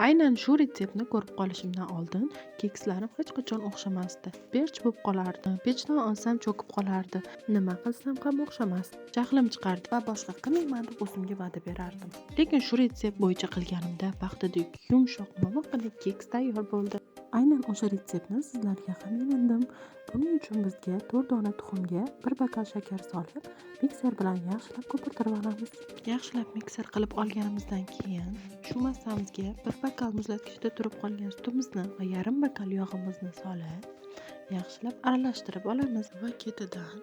Aynan shu retseptni ko'rib qolishimdan oldin kekslarim hech qachon o'xshamasdi. Berch bo'lib qolardi, pechdan olsam cho'kib qolardi, nima qilsam ham o'xshamasdi. Jahlim chiqardi va boshqa qilmayman deb o'zimga va'da berardim. Lekin shu retsept bo'yicha qilganimda vaqtidek yumshoq momiqqina keks tayyor bo'ldi. Aynan o'sha retseptni sizlarga ham ilindim. Buning uchun bizga 4 dona tuxumga 1 bokal shakar solib, mikser bilan yaxshilab ko'pirtirib olamiz. Yaxshilab mikser qilib olganimizdan keyin shu massamizga 1 bokal muzlatgichda turib qolgan sutimizni va yarim bokal yog'imizni solib, yaxshilab aralashtirib olamiz va ketidan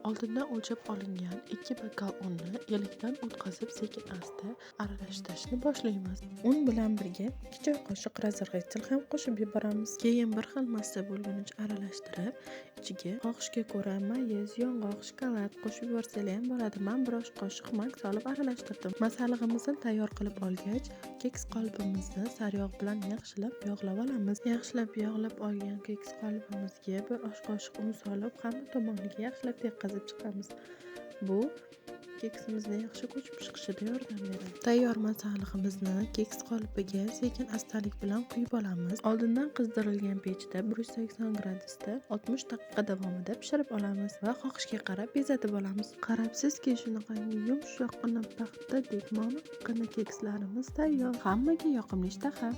oldindan o'lchab olingan 2 bokal unni elakdan o'tkazib sekin-asta aralashtirishni boshlaymiz. Un bilan birga 2 choy qoshiq razrg'aytil ham qo'shib yuboramiz. Keyin bir xil massa bo'lgunicha aralashtirib, ichiga xohishga ko'ra mayiz, yong'oq, shokolad qo'shib yuborsalar ham bo'ladi. Men bir osh qoshiq mak solib aralashtirdim. Masallig'imizni tayyor qilib olgach, keks qolipimizni sariyog' bilan yaxshilab yog'lab olamiz. Yaxshilab yog'lab olgan keks qolipimizga bir osh qoshiq un solib, hamma tomoniga yaxshilab yetkazib chiqamiz. Bu keksimizni yaxshi ko'chib chiqishida yordam beradi. Tayyor masallig'imizni keks qolipiga sekin-astalik bilan quyib olamiz. Oldindan qizdirilgan pechda 180 gradusda 60 daqiqa davomida pishirib olamiz va xohishga qarab bezatib olamiz. Qarabsizki, shunaqangi yumshoqqina paxtadek momiqqina kekslarimiz tayyor. Hammaga yoqimli ishtaha.